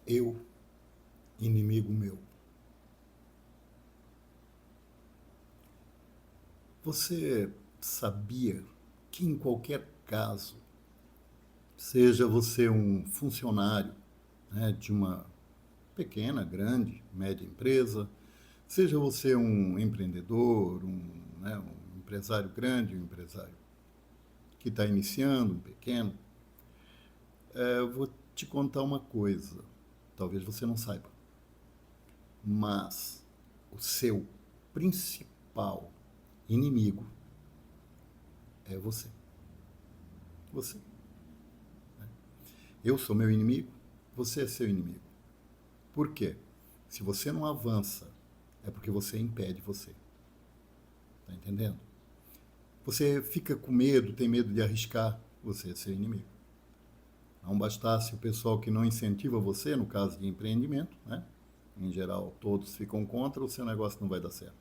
Eu, inimigo meu. Você sabia que em qualquer caso, seja você um funcionário, né, de uma pequena, grande, média empresa, seja você um empreendedor, um empresário grande, um empresário que está iniciando, um pequeno, eu vou te contar uma coisa, talvez você não saiba, mas o seu principal inimigo é você. Você. Eu sou meu inimigo, você é seu inimigo. Por quê? Se você não avança, é porque você impede você. Tá entendendo? Você fica com medo, tem medo de arriscar, você é seu inimigo. Não bastasse o pessoal que não incentiva você, no caso de empreendimento, né? Em geral, todos ficam contra, o seu negócio não vai dar certo.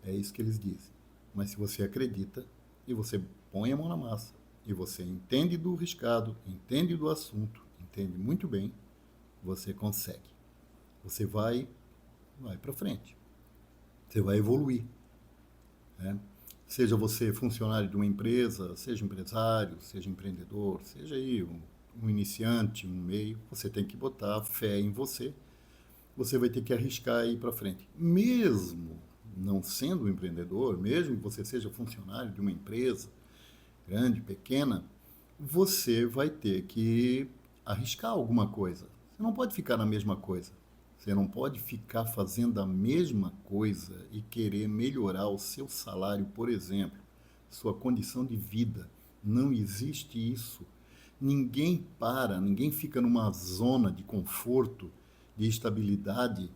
É isso que eles dizem. Mas se você acredita e você põe a mão na massa e você entende do riscado, entende do assunto, entende muito bem, você consegue. Você vai para frente. Você vai evoluir, né? Seja você funcionário de uma empresa, seja empresário, seja empreendedor, seja aí um iniciante, um meio, você tem que botar fé em você. Você vai ter que arriscar e ir para frente. Mesmo não sendo um empreendedor, mesmo que você seja funcionário de uma empresa, grande, pequena, você vai ter que arriscar alguma coisa. Você não pode ficar na mesma coisa. Você não pode ficar fazendo a mesma coisa e querer melhorar o seu salário, por exemplo, sua condição de vida. Não existe isso. Ninguém para, ninguém fica numa zona de conforto, de estabilidade,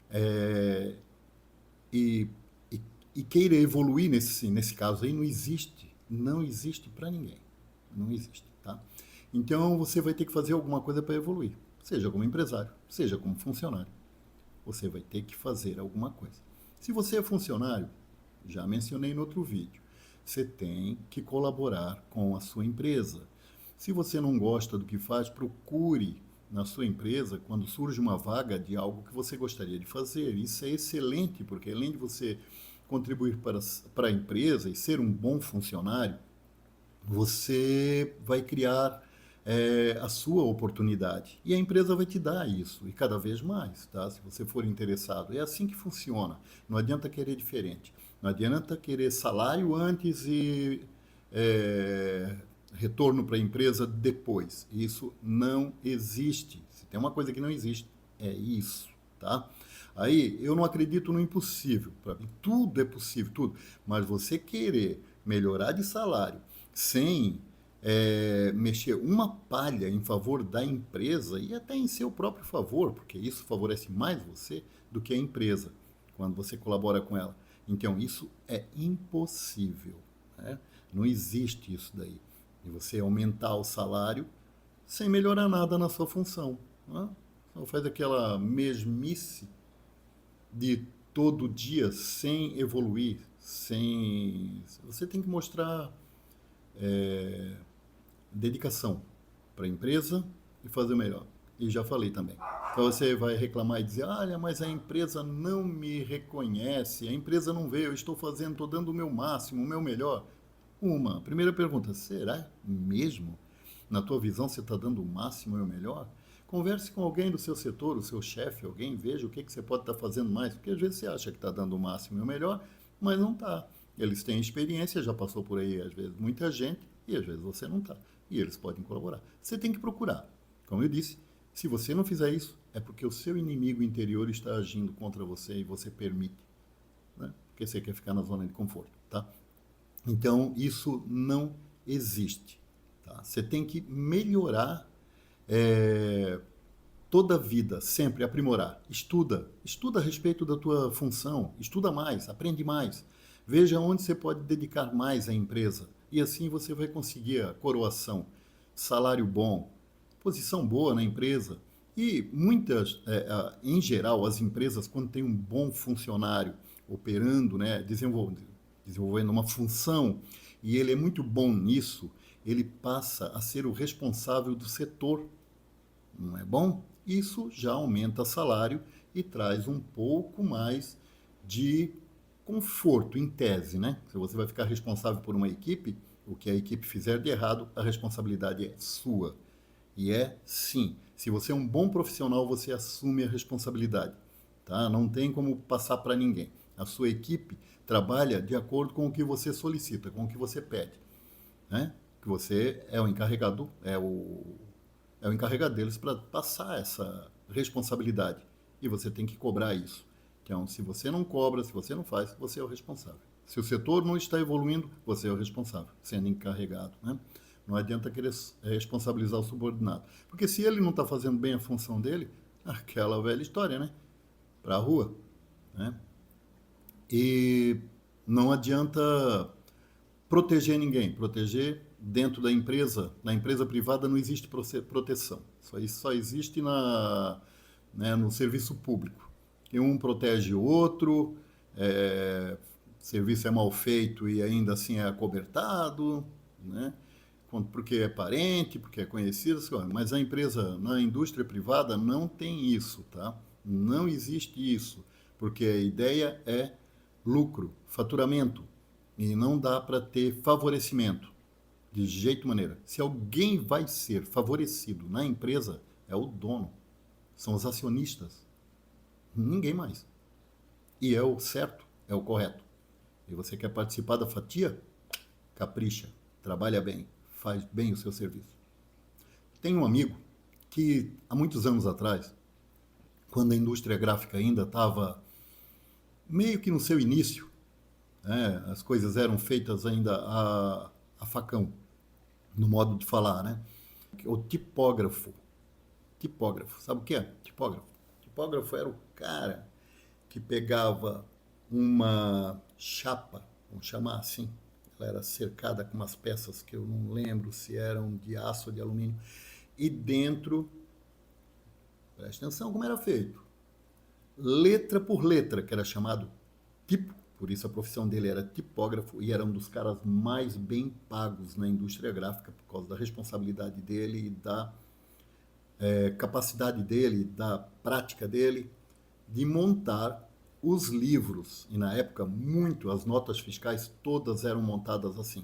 é, e, e, e queira evoluir nesse caso aí, não existe. Não existe para ninguém. Não existe, tá? Então você vai ter que fazer alguma coisa para evoluir. Seja como empresário, seja como funcionário. Você vai ter que fazer alguma coisa. Se você é funcionário, já mencionei no outro vídeo, você tem que colaborar com a sua empresa. Se você não gosta do que faz, procure na sua empresa, quando surge uma vaga de algo que você gostaria de fazer. Isso é excelente, porque além de você contribuir para a empresa e ser um bom funcionário, você vai criar a sua oportunidade. E a empresa vai te dar isso, e cada vez mais, tá? Se você for interessado. É assim que funciona. Não adianta querer diferente. Não adianta querer salário antes e é, retorno para a empresa depois. Isso não existe. Se tem uma coisa que não existe, é isso, tá? Aí, eu não acredito no impossível. Para mim, tudo é possível, tudo. Mas você querer melhorar de salário sem mexer uma palha em favor da empresa e até em seu próprio favor, porque isso favorece mais você do que a empresa, quando você colabora com ela. Então, isso é impossível, né? Não existe isso daí. E você aumentar o salário sem melhorar nada na sua função, né? Só faz aquela mesmice de todo dia sem evoluir, sem. Você tem que mostrar dedicação para a empresa e fazer o melhor. E já falei também. Então você vai reclamar e dizer: olha, mas a empresa não me reconhece, a empresa não vê, eu estou fazendo, estou dando o meu máximo, o meu melhor. Primeira pergunta: será mesmo? Na tua visão, você está dando o máximo e o melhor? Converse com alguém do seu setor, o seu chefe, alguém, veja o que você pode estar fazendo mais, porque às vezes você acha que está dando o máximo e o melhor, mas não está. Eles têm experiência, já passou por aí, às vezes, muita gente, e às vezes você não está. E eles podem colaborar. Você tem que procurar. Como eu disse, se você não fizer isso, é porque o seu inimigo interior está agindo contra você e você permite, né? Porque você quer ficar na zona de conforto, tá? Então, isso não existe. Tá? Você tem que melhorar toda a vida, sempre aprimorar. Estuda a respeito da tua função, estuda mais, aprende mais. Veja onde você pode dedicar mais à empresa. E assim você vai conseguir a coroação, salário bom, posição boa na empresa. E muitas, em geral, as empresas, quando tem um bom funcionário operando, né, desenvolvendo uma função, e ele é muito bom nisso, ele passa a ser o responsável do setor, não é bom? Isso já aumenta salário e traz um pouco mais de conforto, em tese, né? Se você vai ficar responsável por uma equipe, o que a equipe fizer de errado, a responsabilidade é sua. E é sim. Se você é um bom profissional, você assume a responsabilidade, tá? Não tem como passar para ninguém. A sua equipe trabalha de acordo com o que você solicita, com o que você pede, né? Que você é o encarregado, é o encarregado deles para passar essa responsabilidade. E você tem que cobrar isso. Então, se você não cobra, se você não faz, você é o responsável. Se o setor não está evoluindo, você é o responsável, sendo encarregado, né? Não adianta querer responsabilizar o subordinado. Porque se ele não está fazendo bem a função dele, aquela velha história, né? Para a rua, né? E não adianta proteger ninguém. Proteger dentro da empresa, na empresa privada não existe proteção. Isso só existe né, no serviço público. E um protege o outro, o serviço é mal feito e ainda assim é acobertado, né? Porque é parente, porque é conhecido, mas a empresa, na indústria privada, não tem isso, tá? Não existe isso, porque a ideia é lucro, faturamento, e não dá para ter favorecimento, de jeito maneira. Se alguém vai ser favorecido na empresa, é o dono, são os acionistas, ninguém mais. E é o certo, é o correto. E você quer participar da fatia? Capricha, trabalha bem, faz bem o seu serviço. Tem um amigo que, há muitos anos atrás, quando a indústria gráfica ainda estava meio que no seu início, né, as coisas eram feitas ainda a facão, no modo de falar, né? O tipógrafo. Tipógrafo, sabe o que é? Tipógrafo. Tipógrafo era o cara que pegava uma chapa, vamos chamar assim, ela era cercada com umas peças que eu não lembro se eram de aço ou de alumínio, e dentro, presta atenção como era feito, letra por letra, que era chamado tipo, por isso a profissão dele era tipógrafo, e era um dos caras mais bem pagos na indústria gráfica, por causa da responsabilidade dele e da capacidade dele, da prática dele, de montar os livros. E na época, as notas fiscais todas eram montadas assim,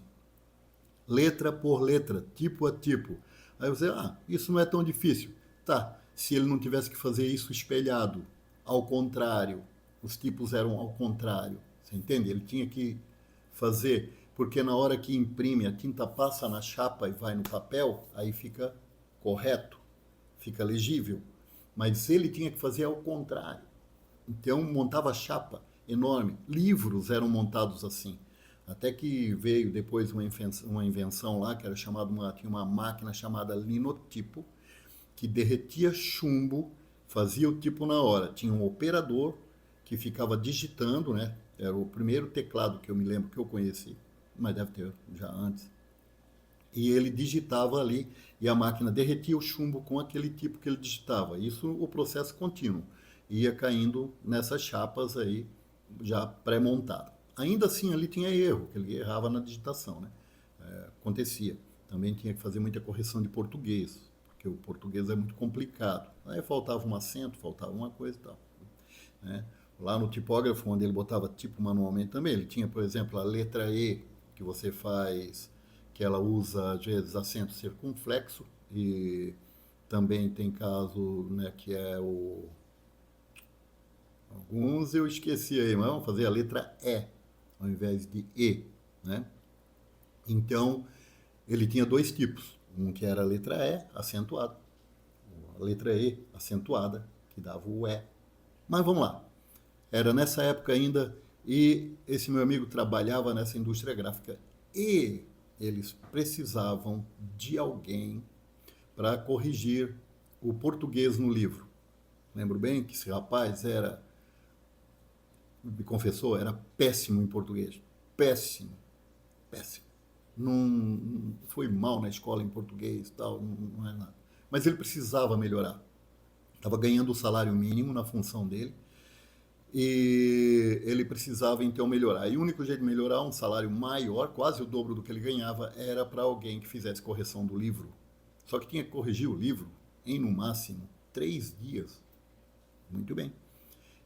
letra por letra, tipo a tipo. Aí você, isso não é tão difícil. Tá, se ele não tivesse que fazer isso espelhado, ao contrário, os tipos eram ao contrário, você entende? Ele tinha que fazer, porque na hora que imprime, a tinta passa na chapa e vai no papel, aí fica correto, fica legível. Mas ele tinha que fazer ao contrário. Então montava chapa enorme. Livros eram montados assim. Até que veio depois uma invenção lá, que era tinha uma máquina chamada linotipo, que derretia chumbo, fazia o tipo na hora. Tinha um operador que ficava digitando, né? Era o primeiro teclado que eu me lembro que eu conheci, mas deve ter já antes. E ele digitava ali e a máquina derretia o chumbo com aquele tipo que ele digitava. Isso o processo contínuo. Ia caindo nessas chapas aí já pré-montadas. Ainda assim ali tinha erro, que ele errava na digitação, né? Acontecia. Também tinha que fazer muita correção de português, porque o português é muito complicado. Aí faltava um acento, faltava uma coisa e tal, né? Lá no tipógrafo, onde ele botava tipo manualmente também, ele tinha, por exemplo, a letra E, que você faz, que ela usa, às vezes, acento circunflexo, e também tem caso, né, que é alguns eu esqueci aí, mas vamos fazer a letra E, ao invés de E, né? Então, ele tinha dois tipos, um que era a letra E acentuada, a letra E acentuada, que dava o E. Mas vamos lá, era nessa época ainda, e esse meu amigo trabalhava nessa indústria gráfica, e eles precisavam de alguém para corrigir o português no livro. Lembro bem que esse rapaz me confessou, era péssimo em português. Péssimo, péssimo. Não foi mal na escola em português, tal, não é nada. Mas ele precisava melhorar. Estava ganhando o salário mínimo na função dele e ele precisava então melhorar. E o único jeito de melhorar, um salário maior, quase o dobro do que ele ganhava, era para alguém que fizesse correção do livro. Só que tinha que corrigir o livro em, no máximo, 3 dias. Muito bem.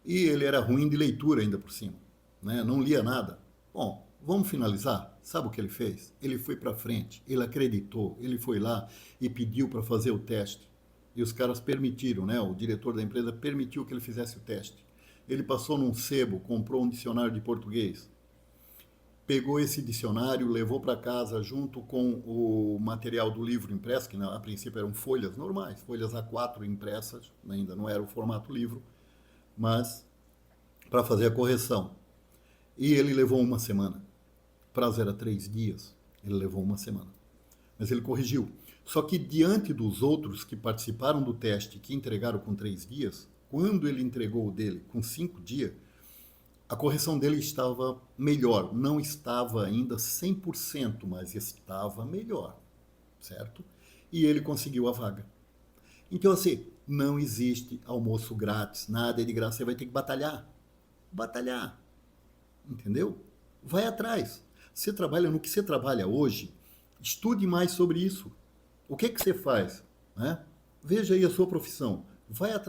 E ele era ruim de leitura ainda por cima, né? Não lia nada. Bom, vamos finalizar? Sabe o que ele fez? Ele foi para frente, ele acreditou, ele foi lá e pediu para fazer o teste. E os caras permitiram, né? O diretor da empresa permitiu que ele fizesse o teste. Ele passou num sebo, comprou um dicionário de português, pegou esse dicionário, levou para casa junto com o material do livro impresso, que a princípio eram folhas normais, folhas A4 impressas, ainda não era o formato livro, mas para fazer a correção. E ele levou uma semana. O prazo era 3 dias, ele levou uma semana. Mas ele corrigiu. Só que diante dos outros que participaram do teste, que entregaram com 3 dias, quando ele entregou o dele com 5 dias, a correção dele estava melhor. Não estava ainda 100%, mas estava melhor, certo? E ele conseguiu a vaga. Então, assim, não existe almoço grátis, nada é de graça, você vai ter que batalhar. Batalhar, entendeu? Vai atrás. Você trabalha no que você trabalha hoje, estude mais sobre isso. O que que você faz? Né? Veja aí a sua profissão.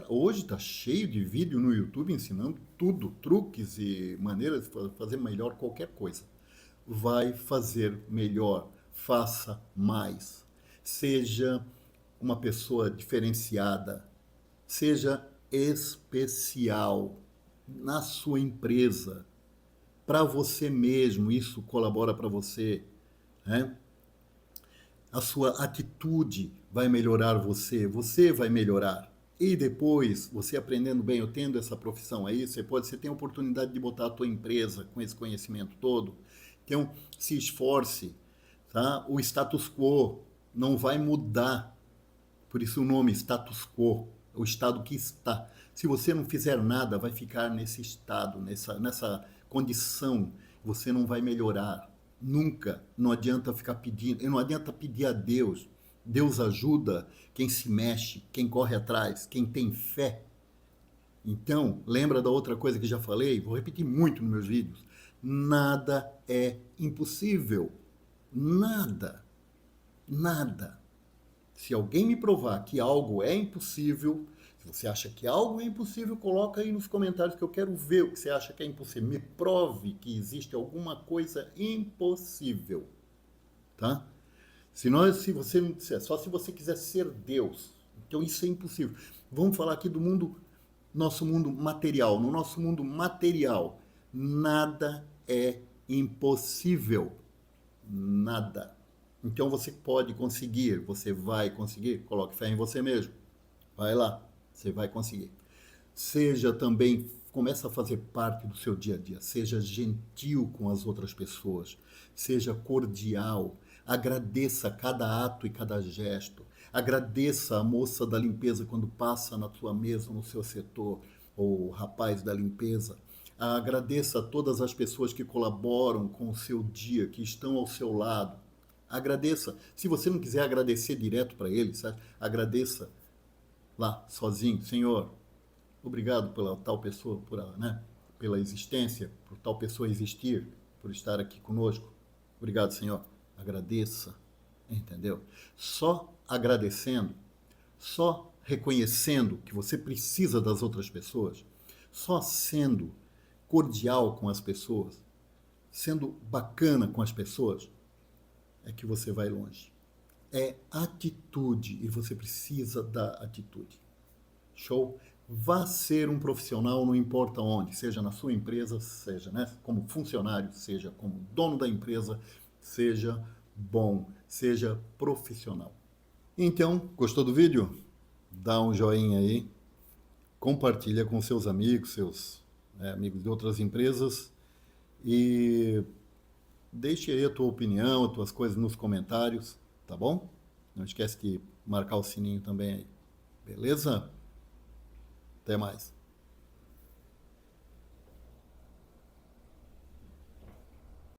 Hoje está cheio de vídeo no YouTube ensinando tudo, truques e maneiras de fazer melhor qualquer coisa. Vai fazer melhor, faça mais. Seja uma pessoa diferenciada, seja especial na sua empresa, para você mesmo, isso colabora para você, né? A sua atitude vai melhorar você, você vai melhorar. E depois, você aprendendo bem, eu tendo essa profissão aí, você tem a oportunidade de botar a tua empresa com esse conhecimento todo. Então, se esforce, tá? O status quo não vai mudar. Por isso o nome status quo, o estado que está. Se você não fizer nada, vai ficar nesse estado, nessa condição. Você não vai melhorar. Nunca. Não adianta ficar pedindo. Não adianta pedir a Deus. Deus ajuda quem se mexe, quem corre atrás, quem tem fé. Então, lembra da outra coisa que já falei? Vou repetir muito nos meus vídeos. Nada é impossível. Nada. Nada. Se alguém me provar que algo é impossível, se você acha que algo é impossível, coloca aí nos comentários que eu quero ver o que você acha que é impossível. Me prove que existe alguma coisa impossível, tá? Se você não disser, só se você quiser ser Deus. Então isso é impossível. Vamos falar aqui do mundo, nosso mundo material. No nosso mundo material, nada é impossível. Nada. Então você pode conseguir, você vai conseguir. Coloque fé em você mesmo. Vai lá, você vai conseguir. Seja também, começa a fazer parte do seu dia a dia. Seja gentil com as outras pessoas. Seja cordial. Agradeça cada ato e cada gesto. Agradeça a moça da limpeza quando passa na sua mesa, no seu setor, ou o rapaz da limpeza. Agradeça a todas as pessoas que colaboram com o seu dia, que estão ao seu lado. Agradeça. Se você não quiser agradecer direto para ele, sabe? Agradeça lá, sozinho. Senhor, obrigado pela tal pessoa, pela existência, por tal pessoa existir, por estar aqui conosco. Obrigado, Senhor. Agradeça, entendeu? Só agradecendo, só reconhecendo que você precisa das outras pessoas, só sendo cordial com as pessoas, sendo bacana com as pessoas, é que você vai longe. É atitude e você precisa da atitude. Show? Vá ser um profissional, não importa onde, seja na sua empresa, seja, né, como funcionário, seja como dono da empresa, seja bom, seja profissional. Então, gostou do vídeo? Dá um joinha aí, compartilha com seus amigos, amigos de outras empresas e deixe aí a tua opinião, as tuas coisas nos comentários, tá bom? Não esquece de marcar o sininho também aí, beleza? Até mais.